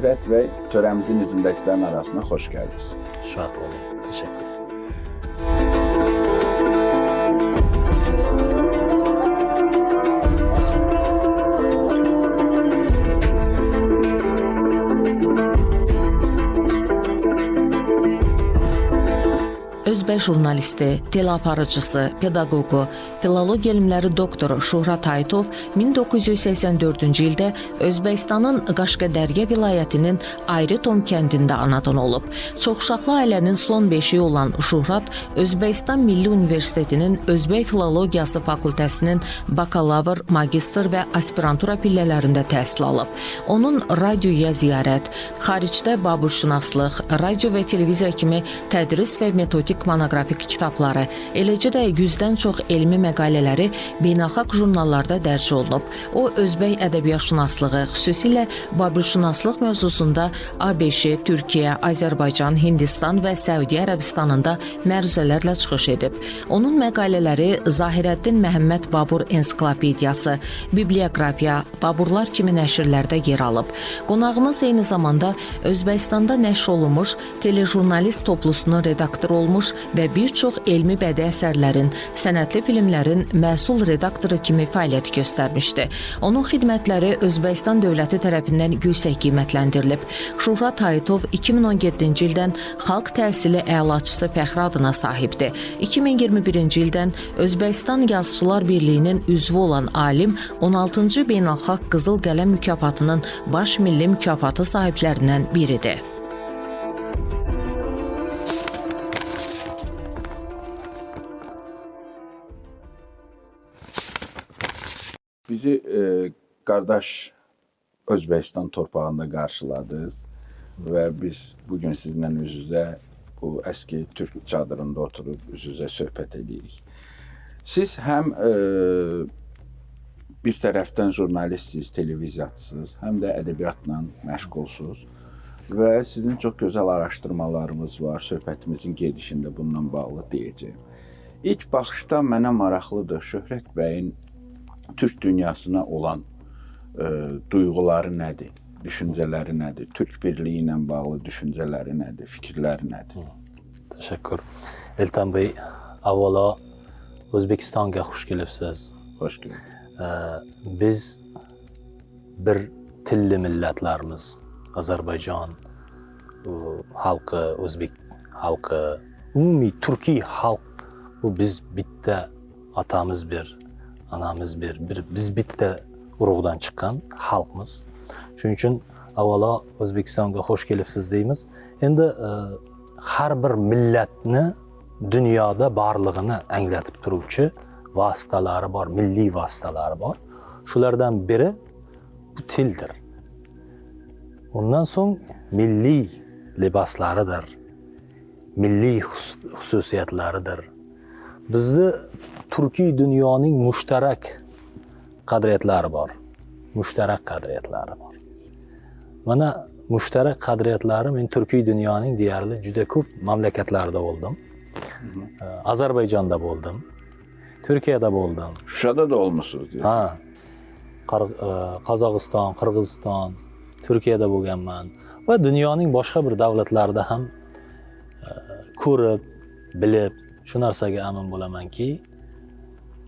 Şöhrət bəy, törəmizin izindəkilərin arasına xoş gəldiniz. Şad olun. Teşekkür ederim. Özbək jurnalisti, teleaparıcısı, pedaqoqu, filologiya elmləri doktoru Şuhrat Aytov 1984-cü ildə Özbəkistanın Qaşqədəryə vilayətinin Ayritom kəndində anadan olub. Çoxuşaqlı ailənin son beşiyi olan Şuhrat Özbəkistan Milli Universitetinin Özbək Filologiyası fakültəsinin bakalavr, magistr və aspirantura pillələrində təhsil alıb. Onun radioya ziyarət, xaricdə babürşünaslıq, radio və televiziya kimi tədris və metodik monoqrafik kitabları, eləcə də 100-dən çox elmi məqalələri beynəlxalq jurnallarda dərc olunub. O, özbək ədəbiyyatşünaslığı, xüsusilə babürşünaslıq mövzusunda ABŞ, Türkiyə, Azərbaycan, Hindistan və Səudiyyə Ərəbistanında məruzələrlə çıxış edib. Onun məqalələri Zahirəddin Məhəmməd Babur ensiklopediyası, biblioqrafiya, Baburlar kimi nəşrlərdə yer alıb. Qonağımız eyni zamanda Özbəkistanda nəşr olunmuş telejurnalist toplusunun redaktoru olmuş və bir çox elmi bədii əsərlərin, sənətli filmlərin məsul redaktoru kimi fəaliyyət göstərmişdi. Onun xidmətləri Özbəkistan dövləti tərəfindən yüksək qiymətləndirilib. Şuhrat Aytov 2017-ci ildən Xalq Təhsili Əlaçısı fəxri adına sahibdir. 2021-ci ildən Özbəkistan Yazıçılar Birliyinin üzvü olan alim 16-cı Beynəlxalq Qızıl Qələm mükafatının baş milli mükafatı sahiblərindən biridir. Bizi qardaş Özbəkistan torpağında qarşıladınız və biz bugün sizinlə üz-üzə bu əski Türk çadırında oturub üz-üzə söhbət edirik. Siz həm bir tərəfdən jurnalistsiniz, televiziyaçısınız, həm də ədəbiyyatla məşğulsunuz və sizin çox gözəl araşdırmalarımız var, söhbətimizin gedişində bununla bağlı deyəcəyim. İlk baxışda mənə maraqlıdır Şöhrət bəyin Türk dünyasına olan duyğuları nədir, düşüncələri nədir, Türk birliyi ilə bağlı düşüncələri nədir, fikirləri nədir? Teşekkür. Eltan Bey, avvalo O'zbekistonga xush kelibsiz. Xoş gəldiniz. Biz bir tilli millatlarimiz, Ozarbayjon xalqi, O'zbek xalqi, umumiy Turkiy xalq, bu biz bitta atamiz bir, anamiz bir, biz bitta urug'dan chiqqan xalqmiz. Shuning uchun avvalo O'zbekistonga xush kelibsiz deymiz. Endi har bir millatni dunyoda borlig'ini anglatib turuvchi vositalari bor, milliy vositalari bor. Shulardan biri bu tildir. Undan so'ng milliy liboslaridir, milliy xususiyatlaridir. Bizni Turkiy dunyoning mushtarak qadriyatlari bor. Mushtarak qadriyatlari bor. Mana mushtarak qadriyatlari men Turkiy dunyoning deyarli juda ko'p mamlakatlarida bo'ldim. Ozarbayjonda bo'ldim. Turkiyada bo'ldim. Şuşada da olmuşsunuz diyor. Ha. Qozog'iston, Qirg'iziston, Turkiyada bo'lganman va dunyoning boshqa bir davlatlarida ham ko'rib, bilib, shu narsaga amin bo'lamanki,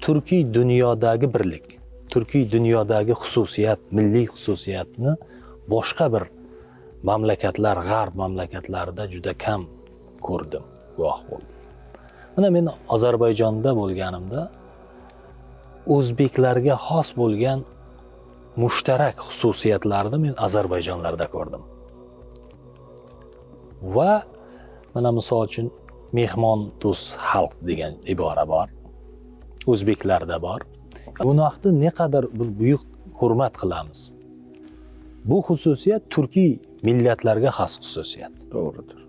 Turkiy dunyodagi birlik, Turkiy dunyodagi xususiyat, milliy xususiyatni boshqa bir mamlakatlar, g'arb mamlakatlarida juda kam ko'rdim, guvoh bo'ldim. Mana men Ozarbayjonda bo'lganimda o'zbeklarga xos bo'lgan mushtarak xususiyatlarni men Ozarbayjonlarda ko'rdim. Va mana misol uchun mehmondo'st xalq degan ibora bor. O'zbeklarda bor. Buni vaqtda naqadar bir buyuk hurmat qilamiz. Bu xususiyat turkiy millatlarga xos xususiyat. Doğrudur.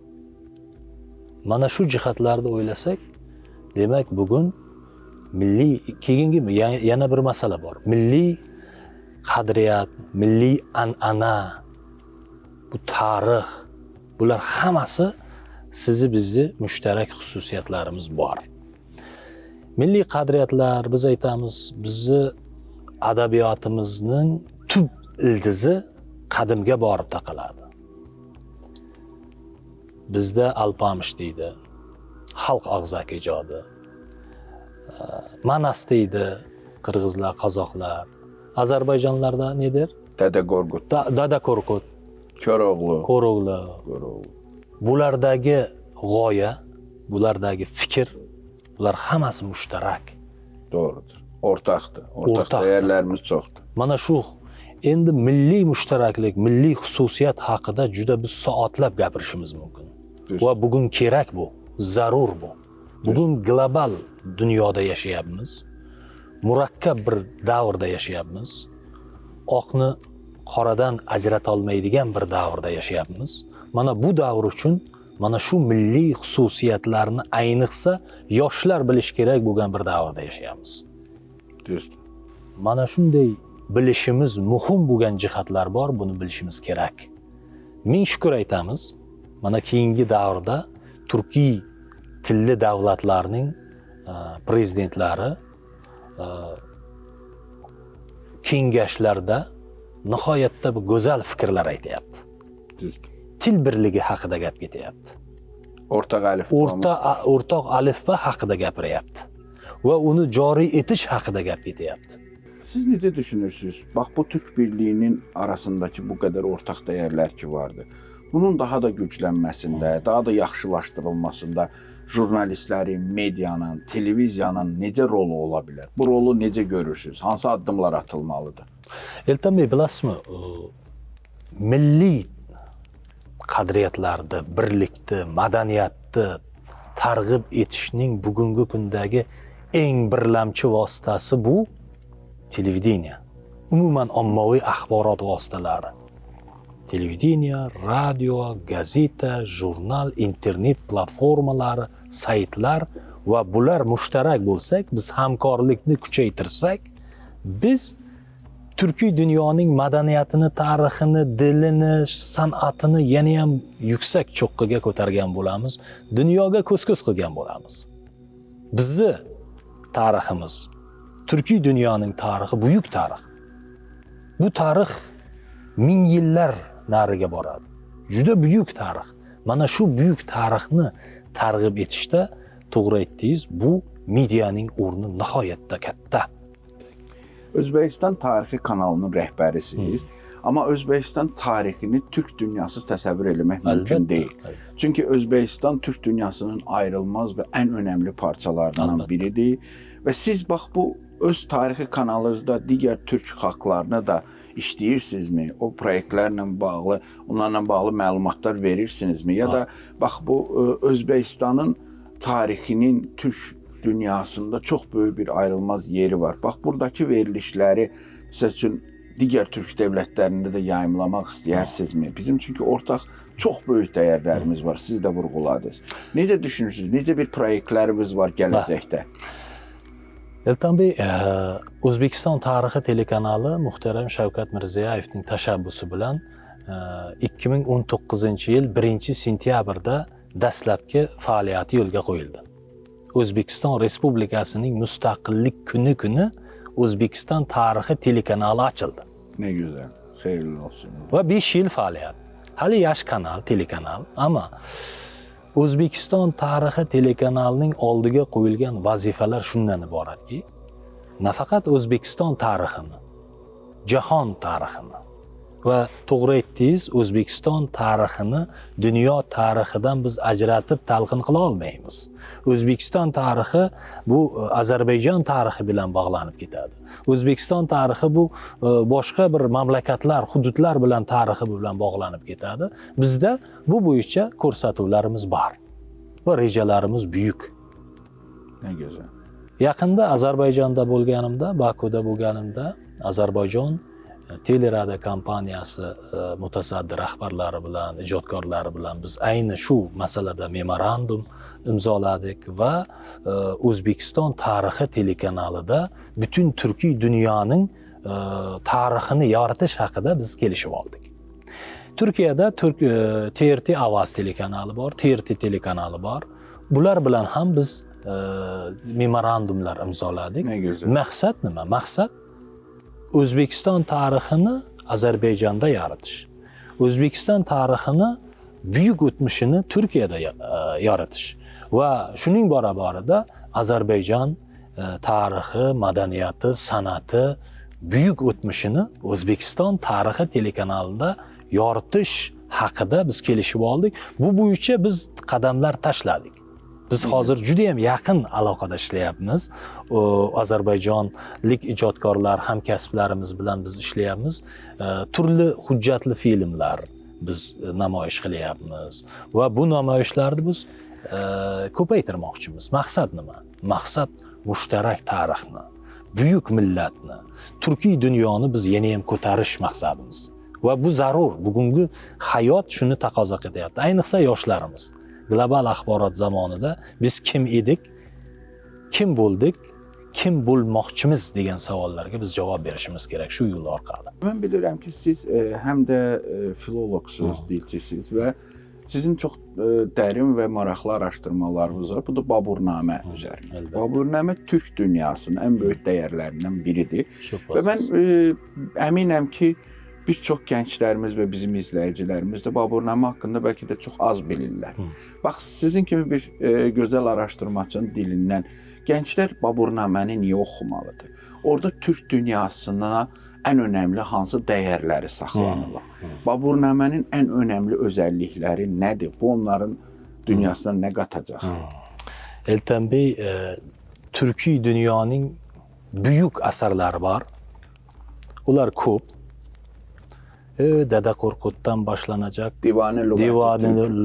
Mana shu jihatlarda o'ylasak, demak bugun milliy keyingi yana bir masala bor. Milliy qadriyat, milliy an'ana, bu tarix, bular hammasi sizni bizni mushtarak xususiyatlarimiz bor. Milliy qadriyatlar, biz aytamiz, bizni adabiyotimizning tub ildizi qadimga borib taqaladi. bizda alpamish deydi, xalq og'zaki ijodi. Manas deydi, qirg'izlar, qozoqlar. Ozarbayjonlarda nedir? Dede Qorqud, Dada Korkut, Köroğlu. Qo'ro'g'li. Bulardagi g'oya, bulardagi fikr, bular hammasi mushtarak. Doğrudur. Ortaqdır. Ortaq Ortaqdır. dəyərlərimiz çoxdur. Mana shu endi milliy mushtaraklik, milliy xususiyat haqida juda biz soatlab gapirishimiz mumkin. Düz. Va bugun kerak bu, zarur bu. Bugun global dunyoda yashayapmiz. Murakkab bir davrda yashayapmiz. Oqni qoradan ajrata olmaydigan bir davrda yashayapmiz. Mana bu davr uchun mana shu milliy xususiyatlarni ayniqsa yoshlar bilish kerak bo'lgan bir davrda yashayapmiz. Düzdür. Mana shunday bilishimiz muhim bo'lgan jihatlar bor, buni bilishimiz kerak. Ming shukr aytamiz. Mana keyingi davrda turkiy tilli davlatlarning prezidentlari kengashlarda nihoyatda bu go'zal fikrlar aytyapti. Düzdür. Til birligi haqida gap ketyapti. Ortaq əlif. O'rtoq alifba haqida gapiryapti va uni joriy etish haqida gap ketyapti. Siz necə düşünürsünüz? Bax bu Türk birliyinin arasındakı bu qədər ortaq dəyərlər ki vardı. Bunun daha da güclənməsində, daha da yaxşılaşdırılmasında jurnalistlərin, medianın, televiziyanın necə rolu ola bilər? Bu rolu necə görürsünüz? Hansı addımlar atılmalıdır? Elton Bey, bilasizmi, milliy qadriyatlarni, birlikni, madaniyatni targ'ib etishning bugungi kundagi eng birlamchi vositasi bu televideniya. Umuman ommaviy axborot vositalari. Televideniya, radio, gazeta, jurnal, internet platformalari, saytlar va bular mushtarak bo'lsak, biz hamkorlikni kuchaytirsak, biz turkiy dunyoning madaniyatini, tarixini, dilini, san'atini yana ham yuksak cho'qqiga ko'targan bo'lamiz, dunyoga ko'z-ko'z qilgan bo'lamiz. Bizni tariximiz, turkiy dunyoning tarixi buyuk tarix. Bu tarix ming yillar nariga boradi. Juda buyuk tarix. Mana shu buyuk tarixni targ'ib etishda, to'g'ri aytdingiz, bu medianing o'rni nihoyatda katta. Özbekistan tarixi kanalının rəhbərisiniz. Amma Özbekistan tarixini Türk dünyası təsəvvür etmək mümkün deyil. Çünki Özbekistan Türk dünyasının ayrılmaz və ən önəmli parçalarından biridir. Və siz bax bu öz tarixi kanalınızda digər türk xalqlarına da işləyirsinizmi? O proyektlərlə bağlı, onlarla bağlı məlumatlar verirsinizmi? Ya da bax bu Özbekistanın tarixinin Türk dünyasında çox böyük bir ayrılmaz yeri var. Bax buradakı verilişləri sizə üçün digər türk dövlətlərində də yayımlamaq istəyərsinizmi? Bizim çünki ortaq çox böyük dəyərlərimiz var. Siz də vurğuladınız. Necə düşünürsünüz? Necə bir proyektlərimiz var gələcəkdə? Elton Bey, O'zbekiston tarixi telekanalı muhtaram Shavkat Mirziyoyevning tashabbusi bilan 2019-yil 1-sentyabrda dastlabki faoliyati yo'lga qo'yildi. O'zbekiston Respublikasining mustaqillik kuni O'zbekiston tarixi telekanali ochildi. Ne güzel. Xeyirli olsun. Va 5 yil faoliyat. Hali yosh kanal, telekanal, ammo O'zbekiston tarixi telekanalining oldiga qo'yilgan vazifalar shundan iboratki, nafaqat O'zbekiston tarixini, jahon tarixini va to'g'ri aytdingiz, O'zbekiston tarixini dunyo tarixidan biz ajratib talqin qila olmaymiz. O'zbekiston tarixi bu Ozarbayjon tarixi bilan bog'lanib ketadi. O'zbekiston tarixi bu boshqa bir mamlakatlar, hududlar bilan tarixi bilan bog'lanib ketadi. Bizda bu bo'yicha ko'rsatuvlarimiz bor va rejalarimiz buyuk. Ne güzel. Yaqinda Ozarbayjonda bo'lganimda, Bakuda bo'lganimda, Ozarbayjon teleradio kompaniyasi mutasaddi rahbarlari bilan, ijodkorlari bilan biz ayni shu masalada memorandum imzoladik va O'zbekiston tarixi telekanalida butun turkiy dunyoning tarixini yoritish haqida biz kelishib oldik. Turkiyada TRT Avaz telekanali bor, TRT telekanali bor. Bular bilan ham biz memorandumlar imzoladik. Ne güzel. Maqsad nima? Maqsad O'zbekiston tarixini Ozarbayjonda yoritish. O'zbekiston tarixini buyuk o'tmishini Turkiyada yaratish va shuning barobarida Ozarbayjon tarixi, madaniyati, san'ati, buyuk o'tmishini O'zbekiston tarixi telekanalida yoritish haqida biz kelishib oldik. Bu bo'yicha biz qadamlar tashladik. Biz hozir juda ham yaqin aloqada ishlayapmiz. Ozarbayjonlik ijodkorlar, hamkasblarimiz bilan biz ishlayapmiz. Turli hujjatli filmlar biz namoyish qilyapmiz va bu namoyishlarni biz ko'paytirmoqchimiz. Maqsad nima? Maqsad mushtarak tarixni, buyuk millatni, turkiy dunyoni biz yana ham ko'tarish maqsadimiz. Va bu zarur. Bugungi hayot shuni taqozo qilyapti. Ayniqsa yoshlarimiz. Global axborot zamonida biz kim edik, kim bo'ldik, kim bo'lmoqchimiz degan savollarga biz javob berishimiz kerak shu yo'l orqali. Ben bilirəm ki, siz həm də filologsunuz, dilçisiniz və sizin çox dərin və maraqlı araşdırmalarınız var. Bu da Baburnamə üzərində. Baburnamə Türk dünyasının ən böyük dəyərlərindən biridir. Və mən əminəm ki, bir çox gənclərimiz və bizim izləyicilərimiz də Baburnamə haqqında bəlkə də çox az bilirlər. Bax, sizin kimi bir gözəl araşdırmaçının dilindən gənclər Baburnaməni niyə oxumalıdır? Orada Türk dünyasına ən önəmli hansı dəyərləri saxlanılır? Baburnamənin ən önəmli özəllikləri nədir? Bu onların dünyasına nə qatacaq? Elton Bey, Türkiy dünyanın büyük əsərləri var. Ular ko'p. Dada Qorquddan başlanacaq. Divani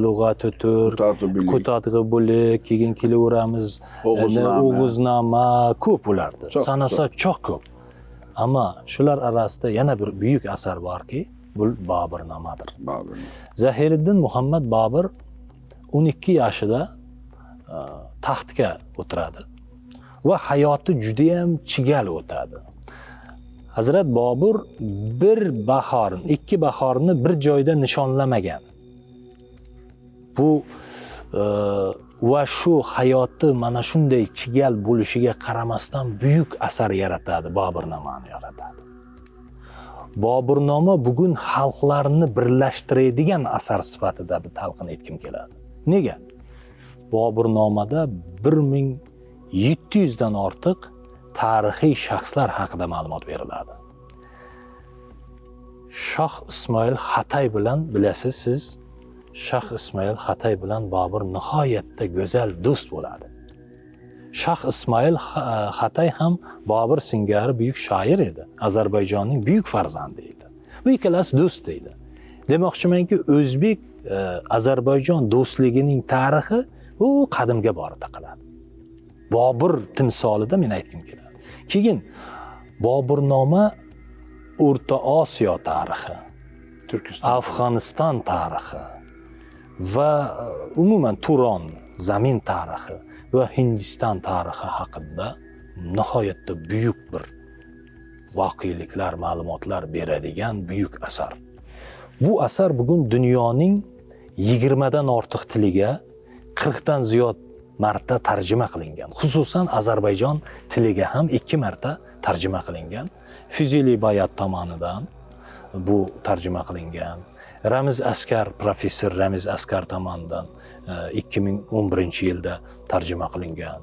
Lug'ati Türk, Kutadg'i Bulik, keyin kelaveramiz, O'g'iznoma, ko'p ulardi. Sanasak çox ko'p. Ammo shular orasida yana bir buyuk asar borki, bu Baburnamadir. Zahiriddin Muhammad Bobur 12 yoshida taxtga o'tiradi va hayoti juda ham chigal o'tadi. Hazrat Bobur ikki bahorni bir joyda nishonlamagan. Bu va shu hayoti mana shunday chigal bo'lishiga qaramasdan buyuk asar yaratadi, Baburnamani yaratadi. Baburnoma bugun xalqlarni birlashtiradigan asar sifatida talqin etkim keladi. Nega? Boburnomada 1700 dan ortiq tarixiy shaxslar haqida ma'lumot beriladi. Shoh Ismoil Xatay bilan bilasiz siz, Shoh Ismoil Xatay bilan Bobur nihoyatda go'zal do'st bo'ladi. Shoh Ismoil Xatay ham Bobur singari buyuk shoir edi. Ozarbayjonning buyuk farzandi edi. Bu ikkalasi do'st edi. Demoqchimanki, O'zbek Ozarbayjon do'stligining tarixi u qadimga borib taqaladi. Bobur timsolida men aytkim keladi. Keyin Boburnoma O'rta Osiyo tarixi, Afg'oniston tarixi va umuman Turon zamin tarixi va Hindiston tarixi haqida nihoyatda buyuk bir voqeliklar, ma'lumotlar beradigan buyuk asar. Bu asar bugun dunyoning 20 dan ortiq tiliga 40 dan ziyod marta tarjima qilingan. Xususan Ozarbayjon tiliga ham 2 marta tarjima qilingan. Fuzeli Bayat tomonidan bu tarjima qilingan. Professor Ramiz Askar tomonidan 2011-yilda tarjima qilingan.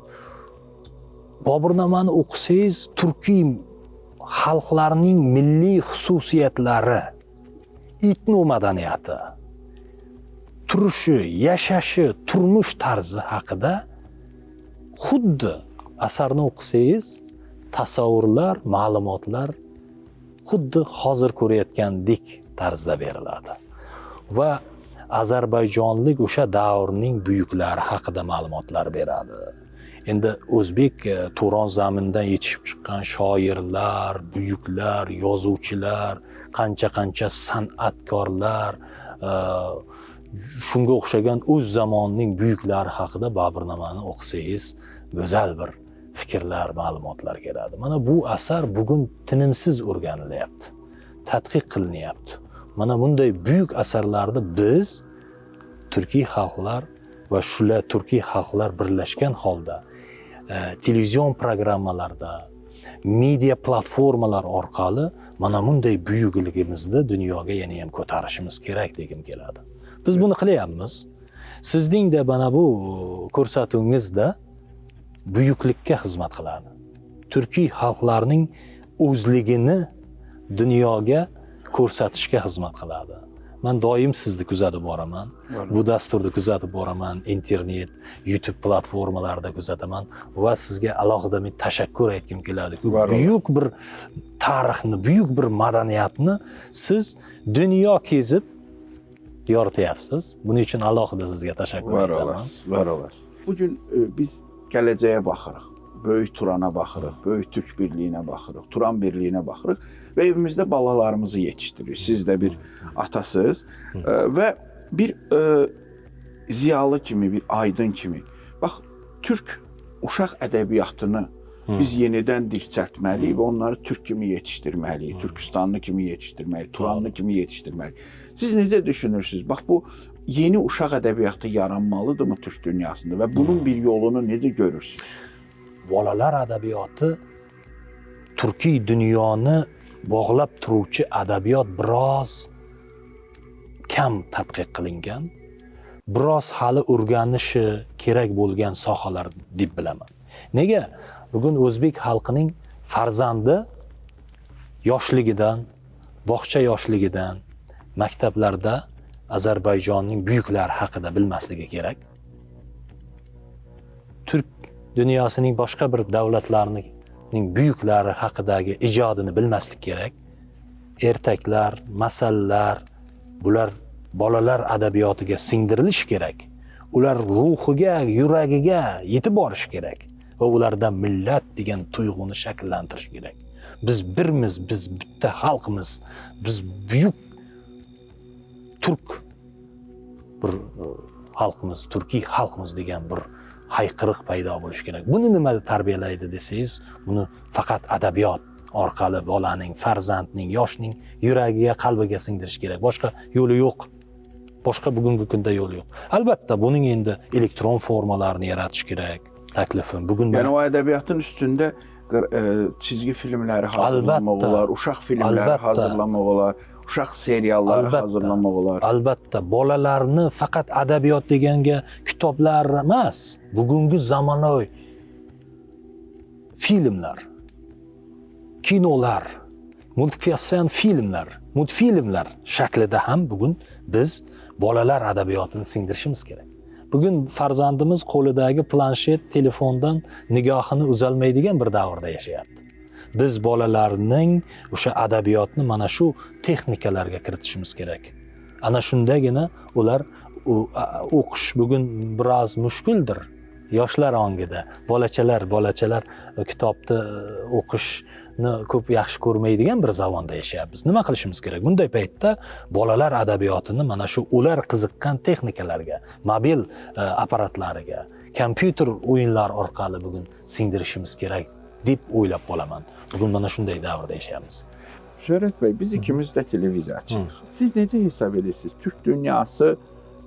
Boburnamani o'qisangiz, turkiy xalqlarning milliy xususiyatlari, etno madaniyati, turishi, yashashi, turmush tarzi haqida xuddi asarni o'qisangiz, tasavvurlar, ma'lumotlar xuddi hozir ko'rayotgandek tarzda beriladi. Va Ozarbayjonlik o'sha davrning buyuklari haqida ma'lumotlar beradi. Endi o'zbek Turon zamindan yetishib chiqqan shoirlar, buyuklar, yozuvchilar, qancha san'atkorlar, shunga o'xshagan o'z zamonining buyuklari haqida Baburnamani o'qisangiz go'zal bir fikrlar, ma'lumotlar keladi. Mana bu asar bugun tinimsiz o'rganilyapti, tadqiq qilinyapti. Mana bunday buyuk asarlarni biz turkiy xalqlar va shular turkiy xalqlar birlashgan holda televizion programmalarda, media platformalar orqali mana bunday buyukligimizni dunyoga yana ham ko'tarishimiz kerak degim keladi. Biz buni qilyapmiz. Sizning-da mana bu ko'rsatuvingizda buyuklikka xizmat qiladi. Turkiy xalqlarining o'zligini dunyoga ko'rsatishga xizmat qiladi. Men doim sizni kuzatib boraman. Bu dasturni kuzatib boraman, internet, YouTube platformalarida kuzataman va sizga alohida men tashakkur aytgim keladi. Buyuk bir tarixni, buyuk bir madaniyatni siz dunyo kezib yorityapsiz. Buning uchun alohida sizga tashakkur etaman. Var olasiz. Bugün biz gələcəyə baxırıq. Böyük Turana baxırıq, Böyük Türk birliyinə baxırıq, Turan birliyinə baxırıq və evimizdə balalarımızı yetişdiririk. Siz də bir atasınız və bir ziyalı kimi, bir aydın kimi. Bax, Türk uşaq ədəbiyyatını biz yenidən dirçəltməliyik və onları Türk kimi yetişdirməliyik, Türkistanlı kimi yetişdirməliyik, Turanlı kimi yetişdirməliyik. Siz necə düşünürsünüz? Bax, bu yeni uşaq ədəbiyyatı yaranmalıdırmı Türk dünyasında və bunun bir yolunu necə görürsünüz? Bolalar adabiyoti Turkiy dunyoni bog'lab turuvchi adabiyot biroz kam tadqiq qilingan, biroz hali o'rganishi kerak bo'lgan sohalar deb bilaman. Nega? Bugun o'zbek xalqining farzandi yoshligidan, bog'cha yoshligidan maktablarda Ozarbayjonning buyuklari haqida bilmasligi kerak. Turk dunyosining boshqa bir davlatlarining buyuklari haqidagi ijodini bilmaslik kerak. Ertaklar, masallar, bular bolalar adabiyotiga singdirilishi kerak. Ular ruhiga, yuragiga yetib borish kerak va ularda millat degan tuyg'uni shakllantirish kerak. Biz birmiz, biz bitta xalqmiz, biz buyuk turk bir xalqmiz, turkiy xalqmiz degan bir hayqiriq paydo bo'lishi kerak. Buni nima tarbiyalaydi desangiz, buni faqat adabiyot orqali bolaning, farzandning, yoshning yuragiga, qalbiga singdirish kerak. Boshqa yo'li yo'q. Boshqa bugungi kunda yo'li yo'q. Albatta, buning endi elektron formalarini yaratish kerak. Taklifim bugun yani o edebiyatın üstünde çizgi filmleri hazırlamak olar, uşaq filmleri hazırlamak olar, uşaq serialları hazırlamak olar. Albatta, bolalarni faqat adabiyot deganga kitoblar emas, bugungi zamonaviy filmlar, kinolar, multiplikatsion filmlar, multfilmlar shaklida ham bugun biz bolalar adabiyotini singdirishimiz kerak. Bugun farzandimiz qo'lidagi planshet, telefondan nigohini uzolmaydigan bir davrda yashayapti. Biz bolalarning o'sha adabiyotni mana shu texnikalarga kiritishimiz kerak. Ana shundagina ular o'qish bugun biroz mushkuldir. Yoshlar ongida bolachalar kitobni o'qishni ko'p yaxshi ko'rmaydigan bir zamonda yashayapmiz. Nima qilishimiz kerak? Bunday paytda bolalar adabiyotini mana shu ular qiziqqan texnikalarga, mobil apparatlariga, kompyuter o'yinlar orqali bugun singdirishimiz kerak deb o'ylab qolaman. Bugun mana shunday davrda yashayapmiz. Şöhret Bey, biz ikimiz de televiziyaçıyıq. Siz necə hesab edirsiniz? Türk dünyası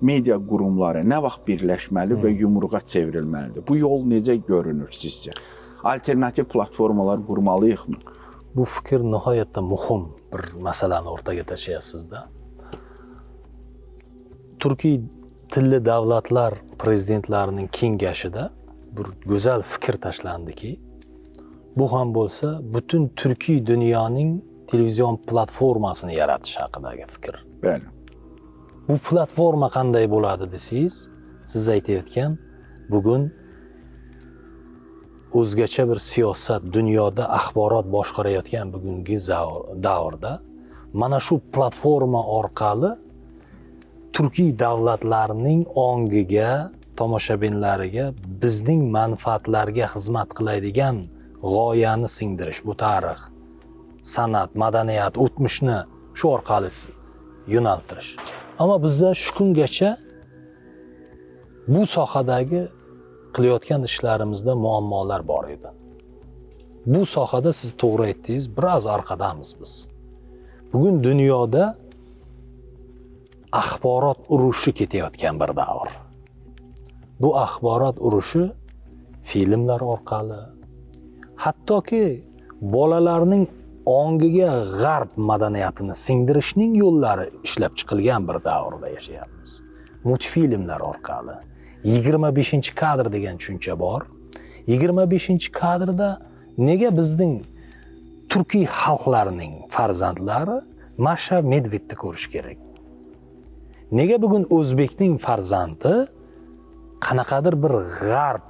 media qurumları nə vaxt birləşməli və yumruğa çevrilməlidir? Bu yol necə görünür sizcə? Alternativ platformalar qurmalıyıq mı? Bu fikir nihoyatda muhim bir masalani o'rtaga tashlayapsiz-da. Turkiy tilli davlatlar prezidentlarining kengashida bir go'zal fikr tashlandiki, bu ham bo'lsa butun turkiy dunyoning televizion platformasini yaratish haqidagi fikr. Bəli. Bu platforma qanday bo'ladi desangiz, siz aytayotgan bugun o'zgacha bir siyosat, dunyoda axborot boshqarayotgan bugungi davrda mana shu platforma orqali turkiy davlatlarning ongiga, tomoshabinlariga, bizning manfaatlarga xizmat qiladigan g'oyani singdirish, bu tarix, san'at, madaniyat, o'tmishni shu orqali yo'naltirish. Ammo bizda shu kungacha bu sohadagi qilayotgan ishlarimizda muammolar bor edi. Bu sohada siz to'g'ri aytdingiz, biroz orqadamiz biz. Bugun dunyoda axborot urushi ketayotgan bir davr. Bu axborot urushi filmlar orqali, hattoki bolalarning ongiga g'arb madaniyatini singdirishning yo'llari ishlab chiqilgan bir davrda yashayapmiz. multfilmlar orqali 25-kadr degan tushuncha bor. 25-kadrda nega bizning turkiy xalqlarining farzandlari Masha Medvedni ko'rish kerak? Nega bugun o'zbekning farzandi qanaqadir bir g'arb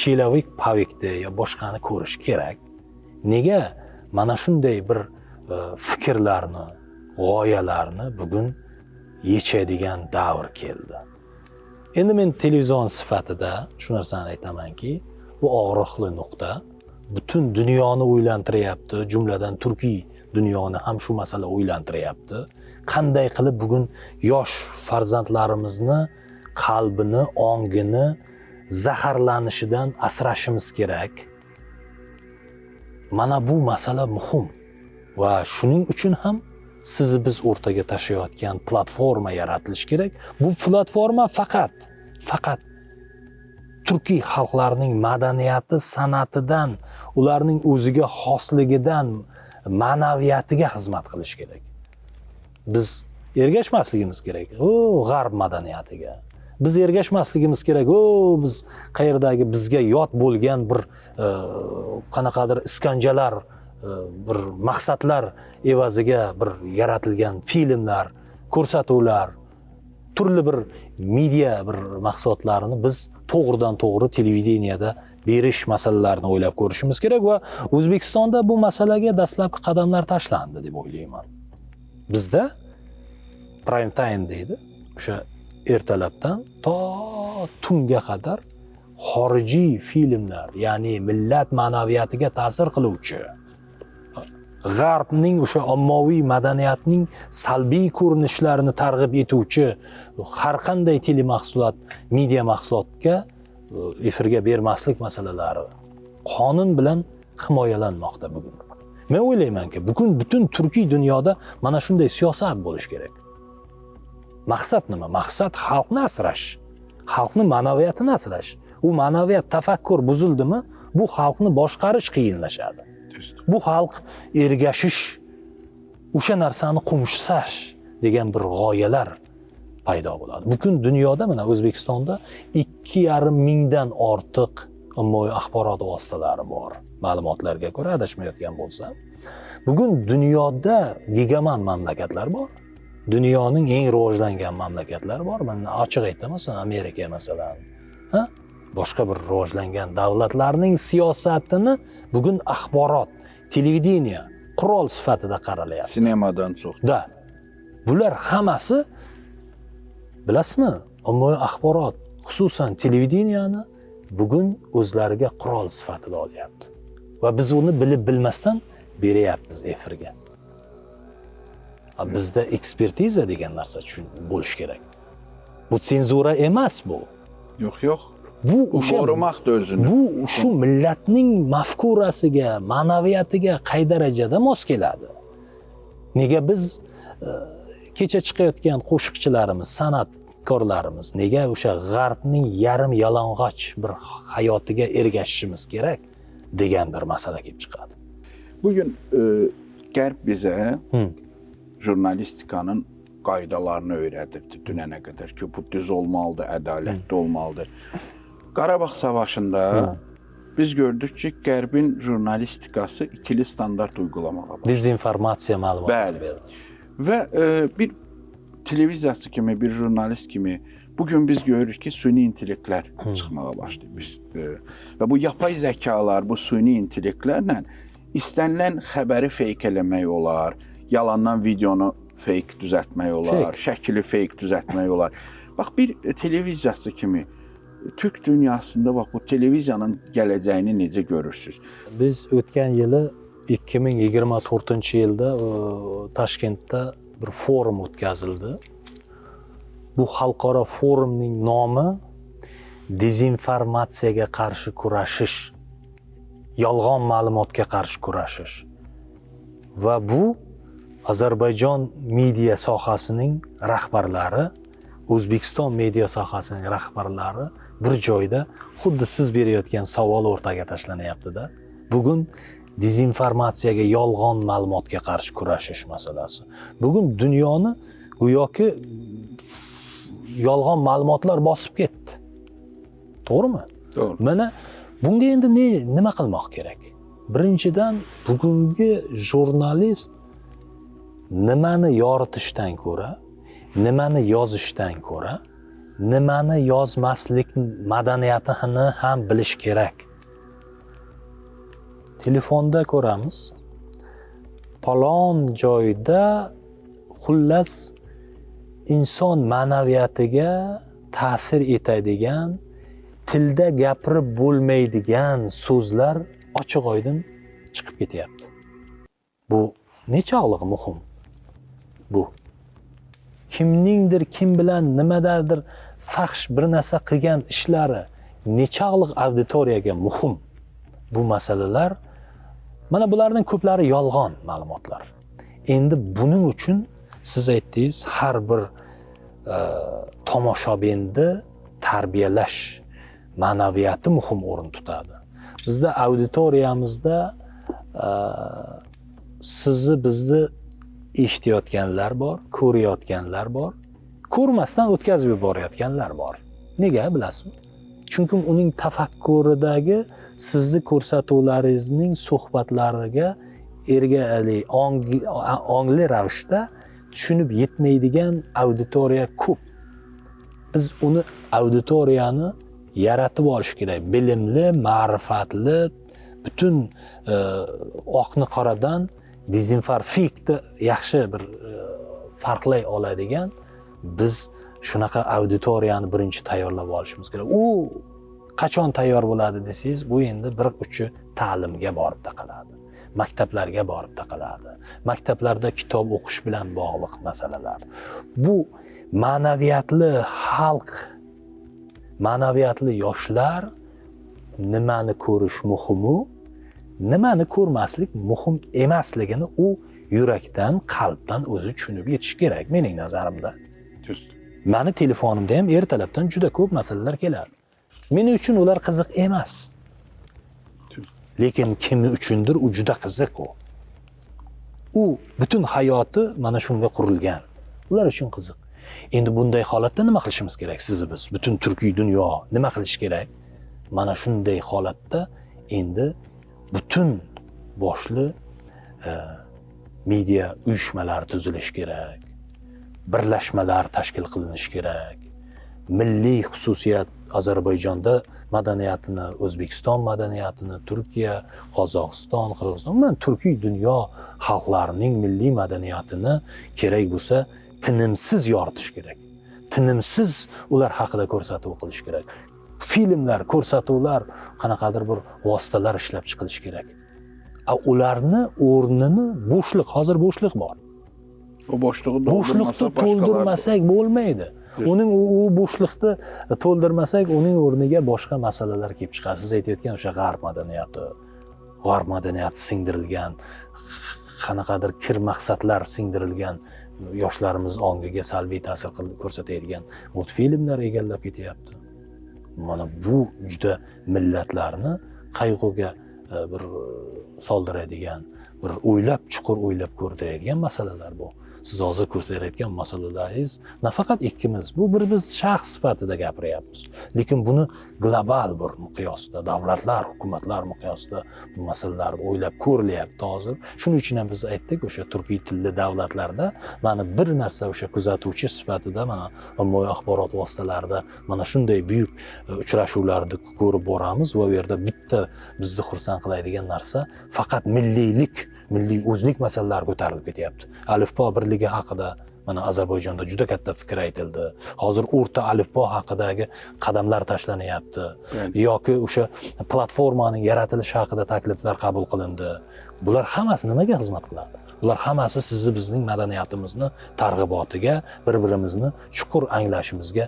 chelavik pavikda yo boshqani ko'rish kerak? Nega mana shunday bir fikrlarni, g'oyalarni bugun yechadigan davr keldi? Endi men televizion sifatida shu narsani aytamanki, bu og'riqli nuqta butun dunyoni o'ylantiryapti, jumladan turkiy dunyoni ham shu masala o'ylantiryapti. Qanday qilib bugun yosh farzandlarimizni qalbini, ongini zaharlanishidan asrashimiz kerak. Mana bu masala muhim va shuning uchun ham sizni biz o'rtaga tashlayotgan platforma yaratilishi kerak. Bu platforma faqat turkiy xalqlarining madaniyati, san'atidan, ularning o'ziga xosligidan, ma'naviyatiga xizmat qilish kerak. Biz ergashmasligimiz kerak g'arb madaniyatiga. Biz ergashmasligimiz kerak biz qayerdagi bizga yot bo'lgan bir qanaqadir iskanjalar, bir maqsadlar evaziga bir yaratilgan filmlar, ko'rsatuvlar, turli bir media bir mahsulotlarini biz to'g'ridan to'g'ri televideniyada berish masalalarini o'ylab ko'rishimiz kerak va O'zbekistonda bu masalaga dastlabki qadamlar tashlandi deb o'ylayman. Bizda prime time deydi, o'sha ertalabdan to tunga qadar xorijiy filmlar, ya'ni millat ma'naviyatiga ta'sir qiluvchi, g'arbning o'sha ommaviy madaniyatning salbiy ko'rinishlarini targ'ib etuvchi har qanday telemahsulot, media mahsulotga efirga bermaslik masalalari qonun bilan himoyalanmoqda bugun. Men o'ylaymanki, bugun butun turkiy dunyoda mana shunday siyosat bo'lish kerak. Maqsad nima? Maqsad xalqni asrash, xalqni ma'naviyatini asrash. U ma'naviyat, tafakkur buzildimi, bu xalqni boshqarish qiyinlashadi. Bu xalq ergashish, o'sha narsani qumshash degan bir g'oyalar paydo bo'ladi. Bugun dunyoda mana O'zbekistonda 2,5 mingdan ortiq ommaviy axborot vositalari bor. Ma'lumotlarga ko'ra adashmayotgan bo'lsam, bugun dunyoda gigaman mamlakatlar bor. Dunyoning eng rivojlangan mamlakatlari bor. Men ochiq aytaman, Amerika masalan, boshqa bir rivojlangan davlatlarning siyosatini bugun axborot, televideniya qurol sifatida qaralyapti. Sinemadan cho'q. Bular hammasi bilasizmi? Ommaviy axborot, xususan televideniyani bugun o'zlariga qurol sifatida olyapti. Va biz uni bilib bilmasdan beryapmiz efirga. Bizda ekspertiza degan narsa bo'lish kerak. Bu senzura emas bu. Yo'q. Bu o'sha ko'rmoqda o'zini. Bu shu millatning mafkurasiga, ma'naviyatiga qay darajada mos keladi? Nega biz kecha chiqayotgan qo'shiqchilarimiz, san'atkorlarimiz nega o'sha g'arbning yarim yalang'och bir hayotiga ergashishimiz kerak degan bir masala kelib chiqadi. Bugün Qərb bizə jurnalistikanın qaydalarını öyrədirdi dünənə qədər ki, bu düz olmalıdır, ədalətli olmalıdır. Qarabağ Savaşında biz gördük ki, Qərbin jurnalistikası ikili standart uygulamağa başladı. Dezinformasiya məlumatları verdi. Və bir televiziyası kimi, bir jurnalist kimi bugün biz görürük ki, süni intellektlər çıxmağa başlayıb. Və bu yapay zəkalar, bu süni intellektlərlə istənilən xəbəri fake eləmək olar, yalandan videonu fake düzəltmək olar, şəkili fake düzəltmək olar. Bax, bir televiziyası kimi Türk dünyasında bax, bu televiziyanın gələcəyini necə görürsünüz? Biz ötən yılı 2024 yılda Toshkentda bir forum o'tkazildi. Bu xalqaro forumning nomi dezinformatsiyaga qarshi kurashish, yolg'on ma'lumotga qarshi kurashish. Va bu Ozarbayjon media sohasining rahbarlari, O'zbekiston media sohasining rahbarlari bir joyda xuddi siz berayotgan savol o'rtaga tashlanyapti-da. Bugun dezinformatsiyaga, yolg'on ma'lumotga qarshi kurashish masalasi. Bugun dunyoni go'yoki yolg'on ma'lumotlar bosib ketdi. To'g'rimi? To'g'ri. Mana bunga endi nima qilmoq kerak? Birinchidan bugungi jurnalist nimani yoritishdan ko'ra, nimani yozishdan ko'ra, nimani yozmaslik madaniyatini ham bilish kerak. Telefonda ko'ramiz, palon joyda xullas inson ma'naviyatiga ta'sir etadigan, tilda gapirib bo'lmaydigan so'zlar ochiq-oydin chiqib ketyapti. Bu nechog'liq muhim? Bu kimningdir kim bilan nimadadir faxsh bir narsa qilgan ishlari nechog'liq auditoriyaga muhim? Bu masalalar, mana bularning ko'plari yolg'on ma'lumotlar. Endi buning uchun siz aytdingiz, har bir tomoshabinni tarbiyalash ma'naviyati muhim o'rin tutadi. Bizda auditoriyamizda sizni bizni eshitayotganlar bor, ko'rayotganlar bor, ko'rmasdan o'tkazib yuborayotganlar bor. Nega bilasizmi? Chunki uning tafakkuridagi sizni ko'rsatuvlaringizning suhbatlariga ongli ravishda tushunib yetmaydigan auditoriya ko'p. Biz uni auditoriyani yaratib olish kerak. Bilimli, ma'rifatli, butun oqni qoradan dezinforfikni yaxshi bir farqlay oladigan biz shunaqa auditoriyani birinchi tayyorlab olishimiz kerak. U qachon tayyor bo'ladi desangiz, bu endi bir uchi ta'limga borib taqaladi. Maktablarga borib taqaladi. Maktablarda kitob o'qish bilan bog'liq masalalar. Bu ma'naviyatli xalq, ma'naviyatli yoshlar nimani ko'rish muhimu, nimani ko'rmaslik muhim emasligini u yurakdan, qalbdan o'zi tushunib yetish kerak mening nazarimda. Meni telefonimda ham ertalabdan juda ko'p masalalar keladi. Mening uchun ular qiziq emas. Lekin kimi uchundir u juda qiziq u. U butun hayoti mana shunga qurilgan. Ular uchun qiziq. Endi bunday holatda nima qilishimiz kerak sizni biz? Butun turkiy dunyo nima qilish kerak? Mana shunday holatda endi butun boshli media uyushmalar tuzilish kerak. Birlashmalar tashkil qilinish kerak. Milliy xususiyat Ozarbayjonda madaniyatini, O'zbekiston madaniyatini, Turkiya, Qozog'iston, Qirg'iziston, mana turkiy dunyo xalqlarining milliy madaniyatini kerak bo'lsa tinimsiz yoritish kerak. Tinimsiz ular haqida ko'rsatuv qilish kerak. Filmlar, ko'rsatuvlar, qanaqadir bir vositalar ishlab chiqilish kerak. Ularni o'rnini bo'shliq, hozir bo'shliq bor. O bo'shliqni to'ldirmasak bo'lmaydi. Uning u bo'shliqni to'ldirmasak, uning o'rniga boshqa masalalar kelib chiqadi. Siz aytayotgan o'sha g'arb madaniyati singdirilgan, qanaqadir kir maqsadlar singdirilgan, yoshlarimiz ongiga salbiy ta'sir ko'rsatadigan multfilmlar egallab ketyapti. Mana bu juda millatlarni qayg'uga bir soldiradigan, bir chuqur o'ylab ko'rdiradigan masalalar bu. Siz hozir ko'rsatayotgan masalalaringiz nafaqat ikkimiz, bu biz shaxs sifatida gapiryapmiz. Lekin buni global bir miqyosda, davlatlar, hukumatlar miqyosida bu masalalar o'ylab ko'rilyapti hozir. Shuning uchun ham biz aytdik, o'sha turkiy tilli davlatlarda mana bir narsa o'sha kuzatuvchi sifatida mana ommaviy axborot vositalarida mana shunday buyuk uchrashuvlarni ko'rib boramiz va u yerda bitta bizni xursand qiladigan narsa faqat milliylik, milliy o'zlik masalalari ko'tarilib ketyapti. Alifbo birligi haqida mana Ozarbayjonda juda katta fikr aytildi. Hozir o'rta alifbo haqidagi qadamlar tashlanyapti. Yoki o'sha platformaning yaratilishi haqida takliflar qabul qilindi. Bular hammasi nimaga xizmat qiladi? Bular hammasi sizni bizning madaniyatimizni targ'ibotiga, bir-birimizni chuqur anglashimizga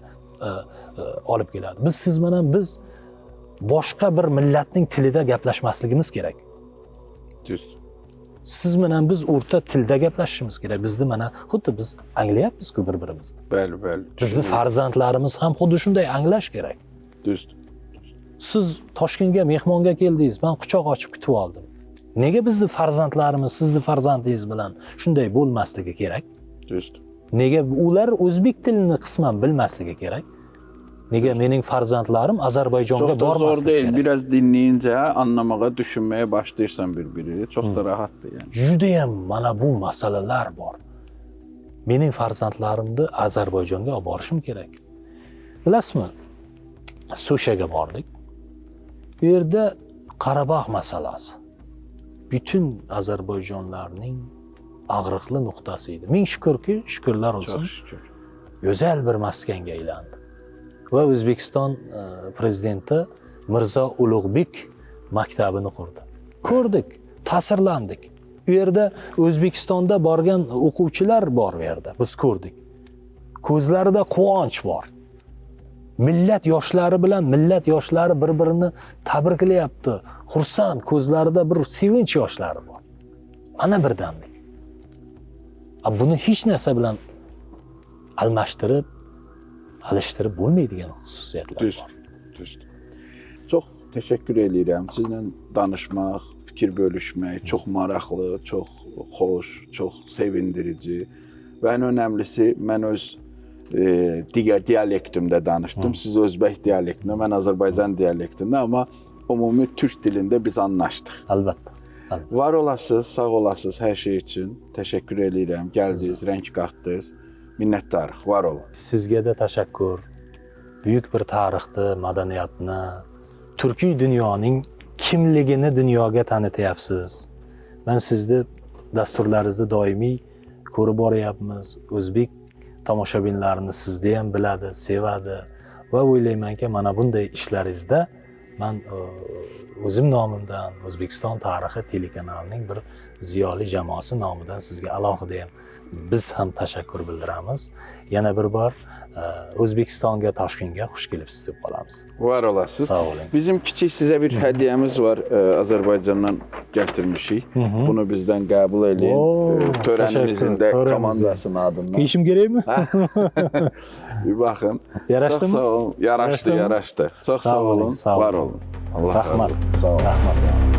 olib keladi. Siz bilan biz boshqa bir millatning tilida gaplashmasligimiz kerak. Siz bilan biz o'rta tilda gaplashishimiz kerak. Bizni mana xuddi biz anglayapmiz-ku bir-birimizni. Bəli. Bizni farzandlarimiz ham xuddi shunday anglash kerak. Siz Toshkentga mehmonga keldingiz, men quchoq ochib kutib oldim. Nega bizni farzandlarimiz sizni farzandingiz bilan shunday bo'lmasligi kerak? Nega ular o'zbek tilini qisman bilmasligi kerak? Nega mening farzandlarim Ozarbayjonga Çok da zor bormasligi değil. kerak? Biraz dinleyince anlamaya, düşünmeye başlayırsan birbiri. Çok da rahattı yani. Judayam mana bu masalalar bor. Mening farzandlarimni Ozarbayjonga olib borishim kerak. Bilasizmi? Sushaga bordik. Bu yerda Qarabağ masalasi bütün Ozarbayjonlarning og'riqli nuqtasi edi. Ming shukrki, shukrlar olsun, Çok şükür. go'zal bir maskanga aylandi. Va O'zbekiston prezidenti Mirzo Ulug'bek maktabini qurdi. Ko'rdik, ta'sirlandik. U yerda O'zbekistonda borgan o'quvchilar bor bu yerda. Biz ko'rdik. Ko'zlarida quvonch bor. Millat yoshlari bilan millat yoshlari bir-birini tabriklayapti. Xursand, ko'zlarida bir sevinch yoshlari bor. Mana birdamlik. Buni hech narsa bilan alishtirib bo'lmaydigan xususiyatlar Düz, bor. düz. Çok teşekkür edirəm. Sizinlə danışmaq, fikir bölüşmək çox maraqlı, çox xoş, çox sevindirici. Və ən önəmlisi mən öz digər dialektimdə danışdım. Siz özbək dialektində, mən Azərbaycan dialektində, amma ümumi türk dilində biz anlaşdıq. Albatta. Var olasınız, sağ olasınız hər şey üçün. Təşəkkür edirəm. Gəldiniz, rəng qatdınız. Minnətdarıq. Var olun. Sizga da tashakkur. Buyuk bir tarixni, madaniyatni, turkiy dunyoning kimligini dunyoga tanityapsiz. Men sizni dasturlaringizni doimiy ko'rib boryapmiz. O'zbek tomoshabinlarini sizni ham biladi, sevadi va o'ylaymanki, mana bunday ishlaringizda men o'zim nomimdan O'zbekiston tarixi telekanalining bir ziyoli jamoasi nomidan sizga alohida ham biz ham tashakkur bildiramiz. Yana bir bor O'zbekistonga, Toshkentga xush kelibsiz deb qolamiz. Var olasınız. Sağ olun. Bizim kiçik sizə bir hədiyyəmiz var. Azərbaycandan gətirmişik. Bunu bizdən qəbul edin. Törənimizin də təşəkkür. komandasının adından. Giyişim gerek mi? Bir baxın. Yaraşdı Çox mı? sağ olun. Yaraşdı, Yaraşdı mı? yaraşdı. Çox sağ olun. sağ Var olun. olun. Allah razı Rahmat. olsun. Sağ olun. Rahmat.